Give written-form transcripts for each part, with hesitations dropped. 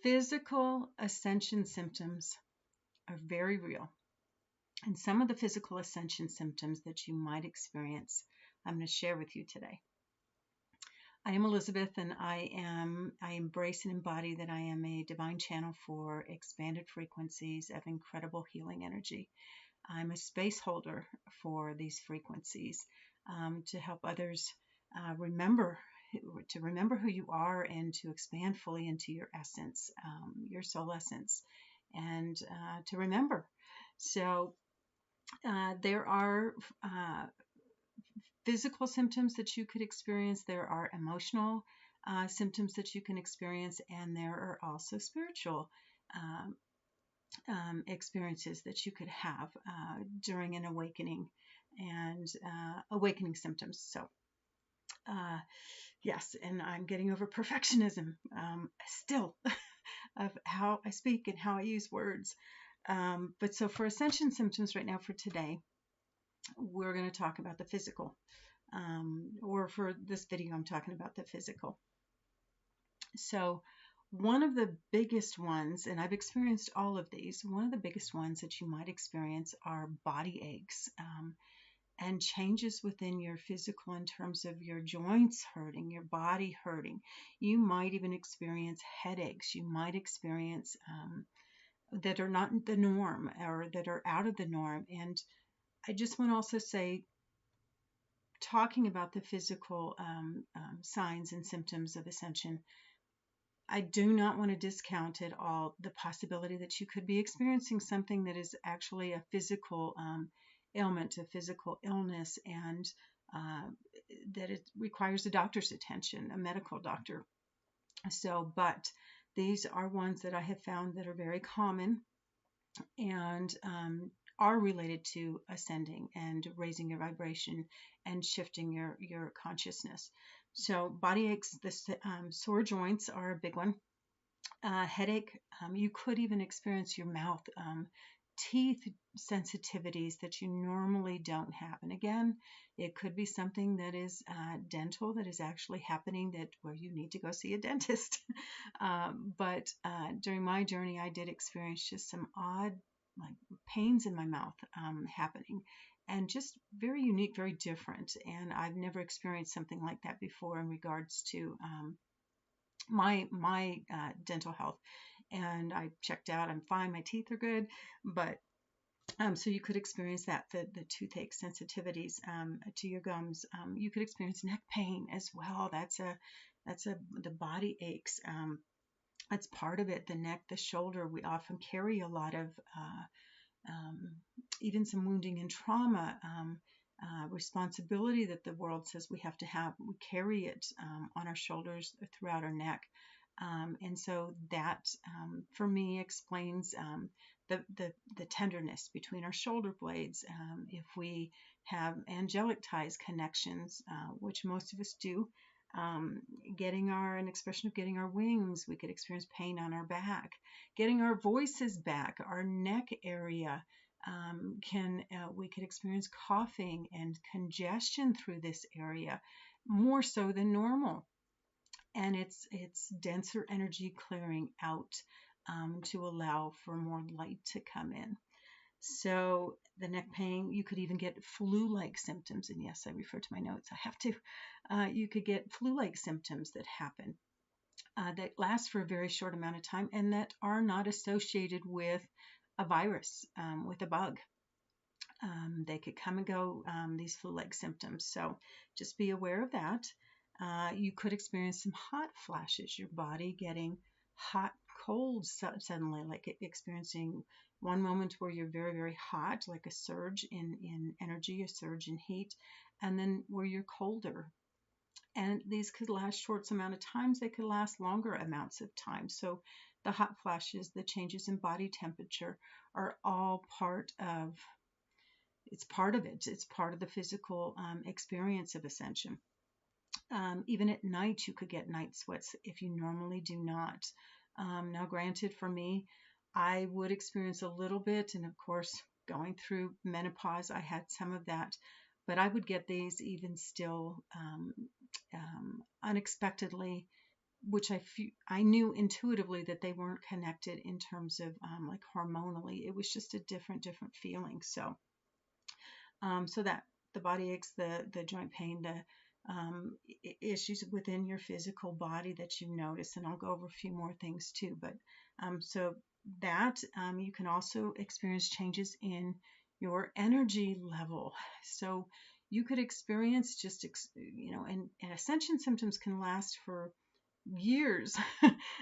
Physical ascension symptoms are very real. And some of the physical ascension symptoms that you might experience, I'm going to share with you today. I am Elizabeth, and I embrace and embody that I am a divine channel for expanded frequencies of incredible healing energy. I'm a space holder for these frequencies to help others remember who you are and to expand fully into your essence, your soul essence, and to remember. So there are physical symptoms that you could experience. There are emotional symptoms that you can experience, and there are also spiritual experiences that you could have during an awakening and awakening symptoms. So yes, and I'm getting over perfectionism still of how I speak and how I use words. But so for ascension symptoms right now for today, we're going to talk about the physical. Or for this video, I'm talking about the physical. So one of the biggest ones, and I've experienced all of these, one of the biggest ones that you might experience are body aches and changes within your physical in terms of your joints hurting, your body hurting. You might even experience headaches. You might experience that are not the norm or that are out of the norm. And I just want to also say, talking about the physical signs and symptoms of ascension, I do not want to discount at all the possibility that you could be experiencing something that is actually a physical ailment, a physical illness, and that it requires a doctor's attention, a medical doctor. So, but these are ones that I have found that are very common and are related to ascending and raising your vibration and shifting your consciousness. So body aches, the sore joints are a big one. Headache, you could even experience your mouth, teeth sensitivities that you normally don't have. And again, it could be something that is dental that is actually happening that where you need to go see a dentist. But during my journey, I did experience just some odd like pains in my mouth happening, and just very unique, very different. And I've never experienced something like that before in regards to my dental health. And I checked out, I'm fine, my teeth are good, but so you could experience that, the toothache sensitivities to your gums. You could experience neck pain as well. That's the body aches. That's part of it. The neck, the shoulder. We often carry a lot of even some wounding and trauma responsibility that the world says we have to have. We carry it on our shoulders, throughout our neck. And so that, for me, explains the tenderness between our shoulder blades. If we have angelic ties connections, which most of us do, an expression of getting our wings, we could experience pain on our back. Getting our voices back, our neck area, we could experience coughing and congestion through this area more so than normal. And it's denser energy clearing out to allow for more light to come in. So the neck pain, you could even get flu-like symptoms. And yes, I refer to my notes. I have to. You could get flu-like symptoms that happen that last for a very short amount of time and that are not associated with a virus, with a bug. They could come and go, these flu-like symptoms. So just be aware of that. You could experience some hot flashes, your body getting hot, cold suddenly, like experiencing one moment where you're very, very hot, like a surge in energy, a surge in heat, and then where you're colder. And these could last short amount of times. They could last longer amounts of time. So the hot flashes, the changes in body temperature are all part of it. It's part of the physical experience of ascension. Even at night, you could get night sweats if you normally do not. Now, granted, for me, I would experience a little bit, and of course, going through menopause, I had some of that, but I would get these even still unexpectedly which I knew intuitively that they weren't connected in terms of like hormonally. It was just a different feeling. So that the body aches, the joint pain, the issues within your physical body that you notice, and I'll go over a few more things too. But so that you can also experience changes in your energy level. So you could experience just and ascension symptoms can last for years,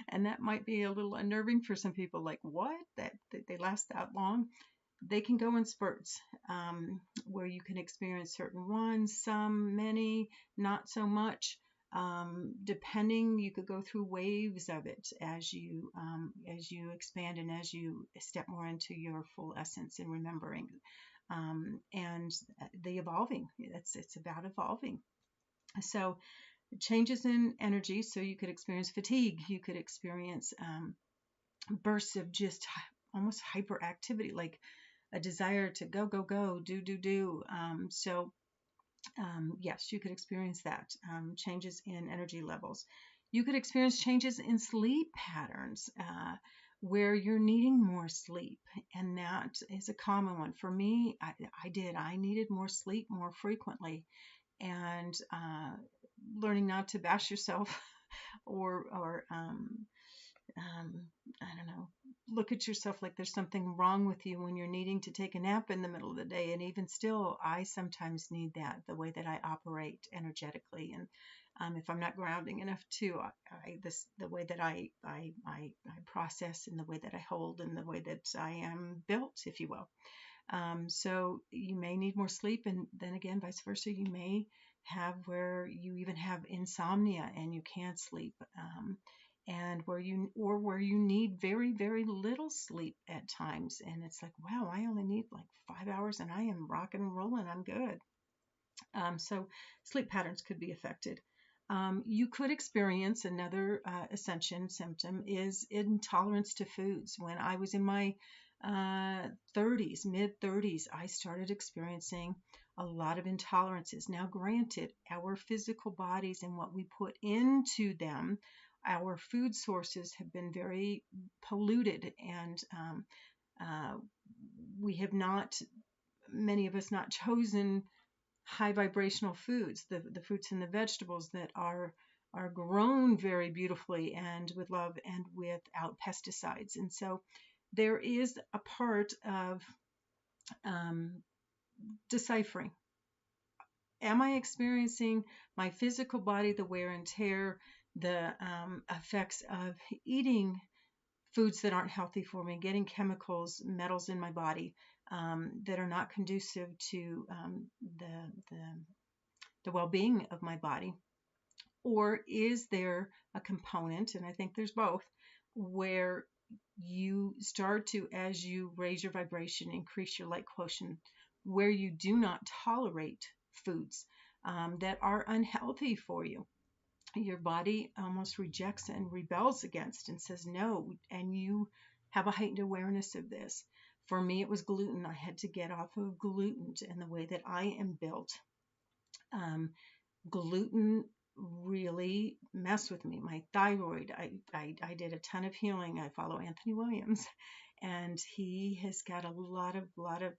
and that might be a little unnerving for some people. Like, what, that they last that long? They can go in spurts, where you can experience certain ones, some, many, not so much. Depending, you could go through waves of it as you expand and as you step more into your full essence and remembering, and the evolving. It's about evolving. So changes in energy. So you could experience fatigue. You could experience bursts of just almost hyperactivity, like a desire to go, go, go, do, do, do. Yes, you could experience that. Changes in energy levels. You could experience changes in sleep patterns, where you're needing more sleep. And that is a common one. For me, I needed more sleep more frequently. And learning not to bash yourself or I don't know, look at yourself like there's something wrong with you when you're needing to take a nap in the middle of the day. And even still, I sometimes need that, the way that I operate energetically. And if I'm not grounding enough too, the way that I process, and the way that I hold, and the way that I am built, if you will. So you may need more sleep, and then again, vice versa, you may have where you even have insomnia and you can't sleep, and where you need very, very little sleep at times, and it's like, wow, I only need like 5 hours and I am rocking and rolling, I'm good. So sleep patterns could be affected. You could experience another ascension symptom is intolerance to foods. When I was in my 30s, mid 30s, I started experiencing a lot of intolerances. Now, granted, our physical bodies and what we put into them, our food sources have been very polluted, and we have not, many of us, not chosen high vibrational foods, the fruits and the vegetables that are grown very beautifully and with love and without pesticides. And so there is a part of deciphering. Am I experiencing my physical body, the wear and tear, the effects of eating foods that aren't healthy for me, getting chemicals, metals in my body that are not conducive to the well-being of my body? Or is there a component, and I think there's both, where you start to, as you raise your vibration, increase your light quotient, where you do not tolerate foods that are unhealthy for you? Your body almost rejects and rebels against and says no, and you have a heightened awareness of this. For me, it was gluten. I had to get off of gluten, and the way that I am built. Gluten really messed with me. My thyroid, I did a ton of healing. I follow Anthony Williams, and he has got a lot of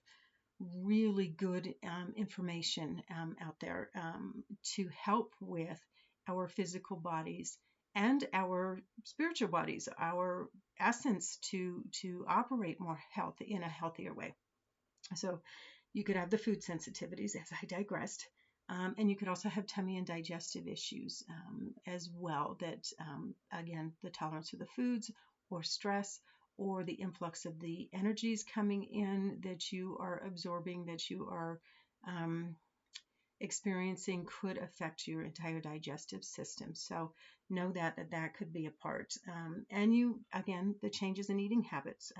really good information out there to help with our physical bodies and our spiritual bodies, our essence to operate more healthy, in a healthier way. So you could have the food sensitivities, as I digressed. And you could also have tummy and digestive issues as well, that, again, the tolerance of the foods, or stress, or the influx of the energies coming in that you are absorbing, that you are experiencing, could affect your entire digestive system. So know that could be a part. And you, again, the changes in eating habits.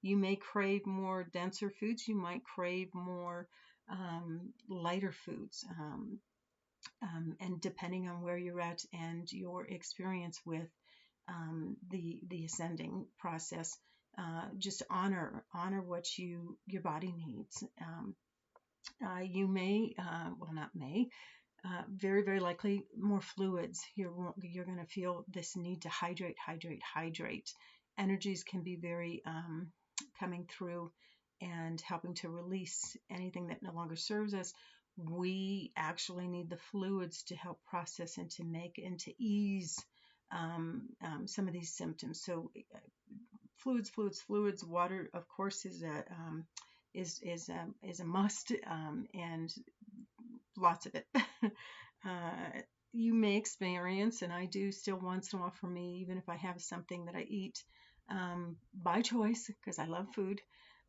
You may crave more denser foods. You might crave more lighter foods. And depending on where you're at and your experience with the ascending process, just honor what your body needs. You may, well, not may, very, very likely more fluids. You're going to feel this need to hydrate, hydrate, hydrate. Energies can be very coming through and helping to release anything that no longer serves us. We actually need the fluids to help process and to make and to ease some of these symptoms. So fluids, fluids, fluids. Water, of course, is a must, and lots of it. You may experience, and I do still once in a while for me, even if I have something that I eat by choice, because I love food,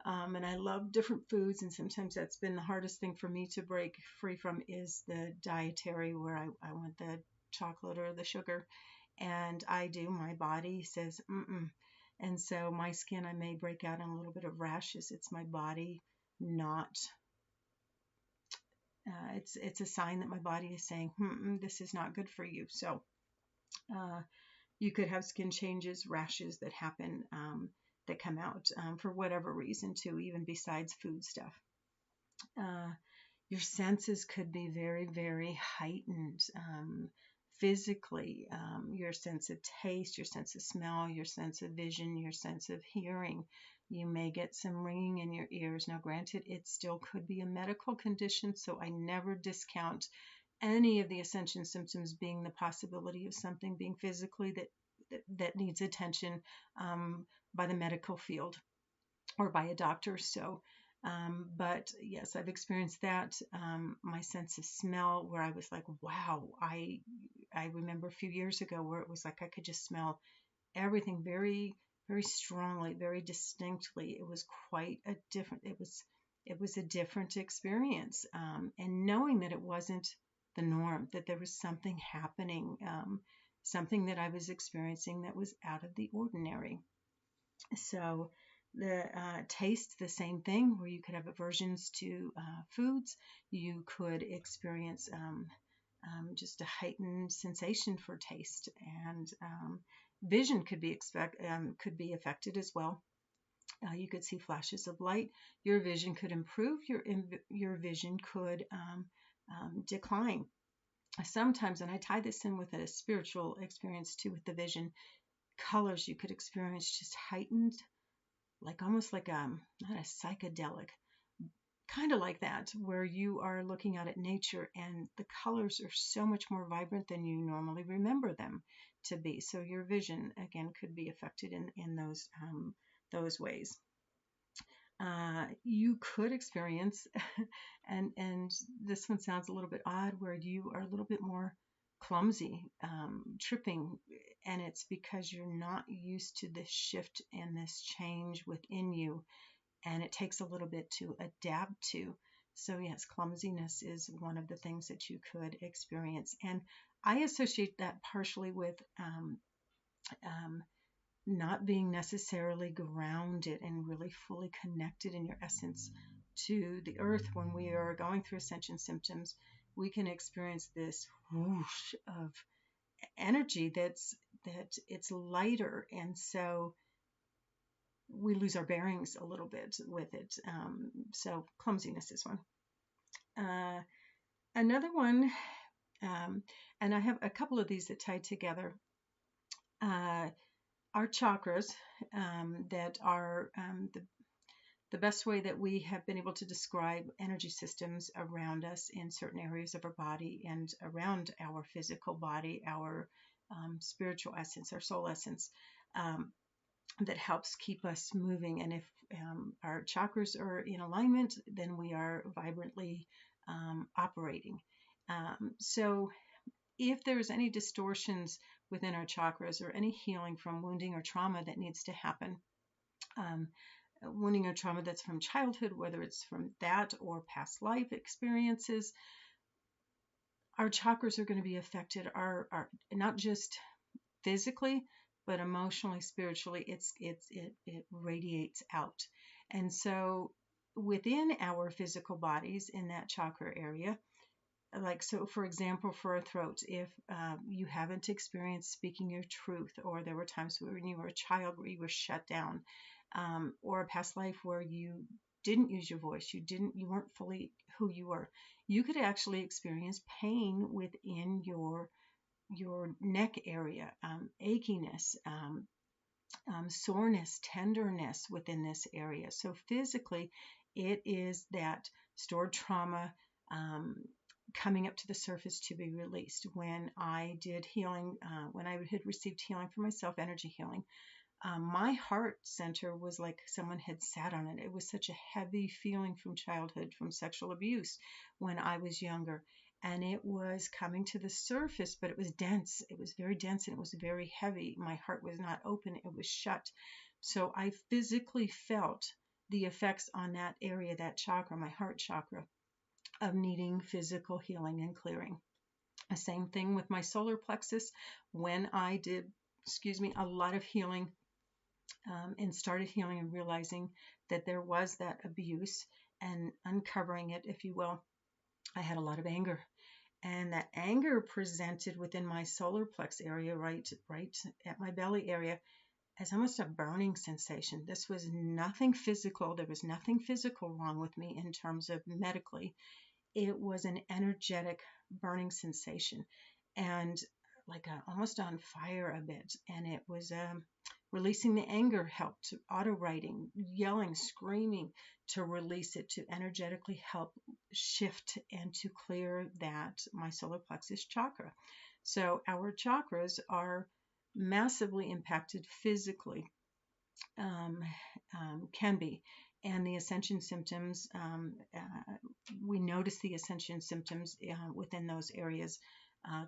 and I love different foods, and sometimes that's been the hardest thing for me to break free from is the dietary, where I want the chocolate or the sugar, and my body says, mm-mm. And so my skin, I may break out in a little bit of rashes. It's my body not it's a sign that my body is saying, this is not good for you. So you could have skin changes, rashes that happen, that come out for whatever reason too, even besides food stuff. Your senses could be very, very heightened physically. Your sense of taste, your sense of smell, your sense of vision, your sense of hearing. You may get some ringing in your ears. Now, granted, it still could be a medical condition, so I never discount any of the Ascension symptoms being the possibility of something being physically that needs attention by the medical field or by a doctor. So, but yes, I've experienced that. My sense of smell, where I was like, wow, I remember a few years ago where it was like I could just smell everything very, very strongly, very distinctly. It was quite a different. It was a different experience, and knowing that it wasn't the norm, that there was something happening, something that I was experiencing that was out of the ordinary. So the taste, the same thing, where you could have aversions to foods. You could experience just a heightened sensation for taste, and vision could be affected as well. You could see flashes of light. Your vision could improve. Your vision could decline. Sometimes, and I tie this in with a spiritual experience too, with the vision, colors you could experience just heightened, like almost like not a psychedelic, kind of like that, where you are looking out at nature and the colors are so much more vibrant than you normally remember them to be. So your vision again could be affected in those ways. You could experience, and this one sounds a little bit odd, where you are a little bit more clumsy, tripping, and it's because you're not used to this shift and this change within you, and it takes a little bit to adapt to. So yes, clumsiness is one of the things that you could experience, and I associate that partially with not being necessarily grounded and really fully connected in your essence to the earth. When we are going through ascension symptoms, we can experience this whoosh of energy that it's lighter, and so we lose our bearings a little bit with it. So clumsiness is one. Another one, and I have a couple of these that tie together. Our chakras, that are the best way that we have been able to describe energy systems around us in certain areas of our body and around our physical body, our spiritual essence, our soul essence, that helps keep us moving. And if our chakras are in alignment, then we are vibrantly operating. So if there's any distortions within our chakras or any healing from wounding or trauma that needs to happen, wounding or trauma that's from childhood, whether it's from that or past life experiences, our chakras are going to be affected. Are not just physically, but emotionally, spiritually. It radiates out, and so within our physical bodies in that chakra area. Like, so for example, for a throat, if you haven't experienced speaking your truth, or there were times when you were a child where you were shut down, or a past life where you didn't use your voice, you weren't fully who you were, you could actually experience pain within your neck area, achiness, soreness, tenderness within this area. So physically, it is that stored trauma coming up to the surface to be released. When I did healing, when I had received healing for myself, energy healing, my heart center was like someone had sat on it. It was such a heavy feeling from childhood, from sexual abuse when I was younger. And it was coming to the surface, but it was dense. It was very dense and it was very heavy. My heart was not open, it was shut. So I physically felt the effects on that area, that chakra, my heart chakra, of needing physical healing and clearing. The same thing with my solar plexus. When I did, a lot of healing and started healing and realizing that there was that abuse and uncovering it, if you will, I had a lot of anger. And that anger presented within my solar plex area, right at my belly area, as almost a burning sensation. This was nothing physical. There was nothing physical wrong with me in terms of medically. It was an energetic burning sensation, and like almost on fire a bit. And it was releasing the anger helped, auto writing, yelling, screaming to release it, to energetically help shift and to clear that my solar plexus chakra. So our chakras are massively impacted physically, um, can be. And the ascension symptoms, we notice the ascension symptoms within those areas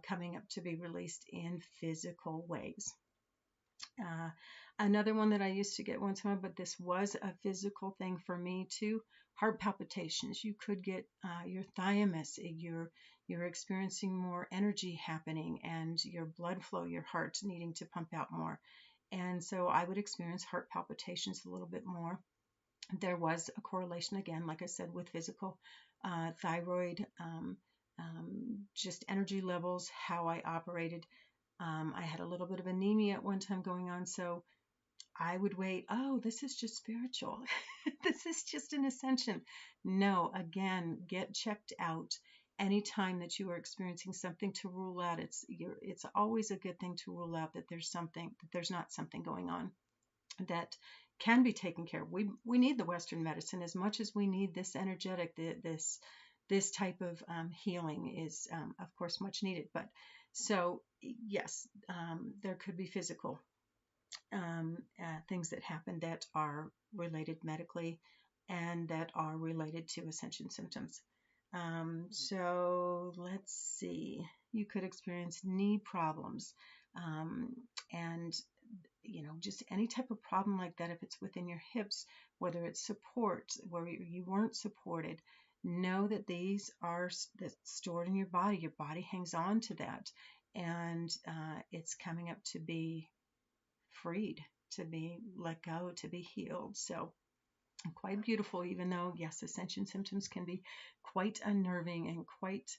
coming up to be released in physical ways. Another one that I used to get one time, but this was a physical thing for me too, heart palpitations. You could get your thymus, you're experiencing more energy happening and your blood flow, your heart needing to pump out more. And so I would experience heart palpitations a little bit more. There was a correlation, again, like I said, with physical thyroid, just energy levels, how I operated. I had a little bit of anemia at one time going on, so I would wait. Oh, this is just spiritual. This is just an ascension. No, again, get checked out anytime that you are experiencing something to rule out. It's always a good thing to rule out that there's not something going on that can be taken care of. We need the Western medicine as much as we need this energetic, this type of healing is of course much needed. But so yes, there could be physical things that happen that are related medically and that are related to ascension symptoms. So let's see. You could experience knee problems, and just any type of problem like that. If it's within your hips, whether it's support where you weren't supported, know that these are that's stored in your body. Your body hangs on to that, and it's coming up to be freed, to be let go, to be healed. So quite beautiful, even though, yes, ascension symptoms can be quite unnerving and quite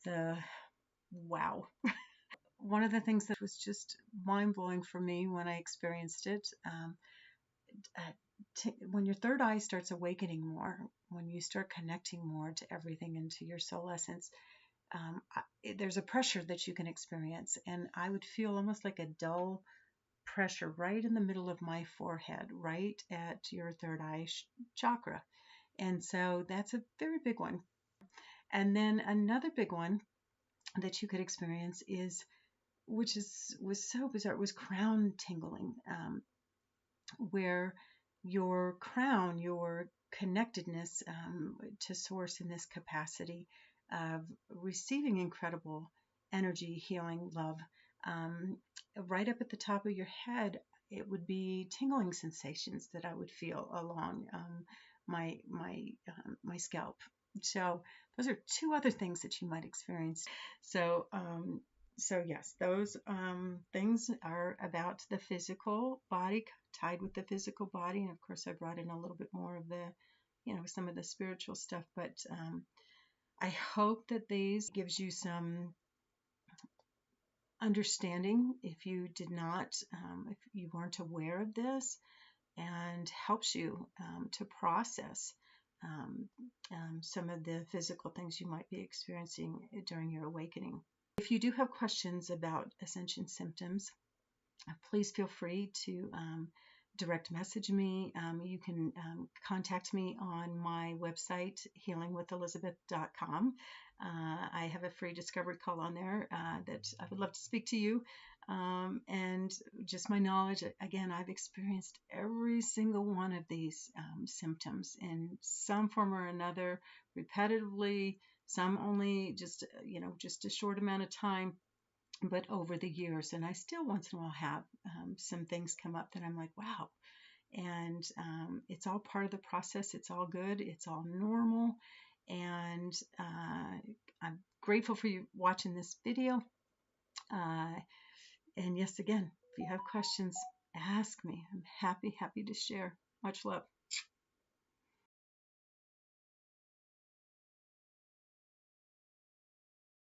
the wow. One of the things that was just mind blowing for me when I experienced it, when your third eye starts awakening more, when you start connecting more to everything and to your soul essence, there's a pressure that you can experience. And I would feel almost like a dull pressure right in the middle of my forehead, right at your third eye chakra. And so that's a very big one. And then another big one that you could experience is, was so bizarre, it was crown tingling, where your crown, your connectedness to source in this capacity of receiving incredible energy, healing, love, right up at the top of your head, it would be tingling sensations that I would feel along my scalp. So those are two other things that you might experience. So yes, those things are about the physical body, tied with the physical body, and of course I brought in a little bit more of the, some of the spiritual stuff. But I hope that these gives you some understanding if you did not, if you weren't aware of this, and helps you to process some of the physical things you might be experiencing during your awakening. If you do have questions about Ascension symptoms, please feel free to direct message me. You can contact me on my website, healingwithelizabeth.com. I have a free discovery call on there that I would love to speak to you. And just my knowledge, again, I've experienced every single one of these symptoms in some form or another, repetitively, some only just a short amount of time, but over the years. And I still once in a while have some things come up that I'm like, wow. And it's all part of the process. It's all good. It's all normal. And I'm grateful for you watching this video. And yes, again, if you have questions, ask me. I'm happy to share. Much love.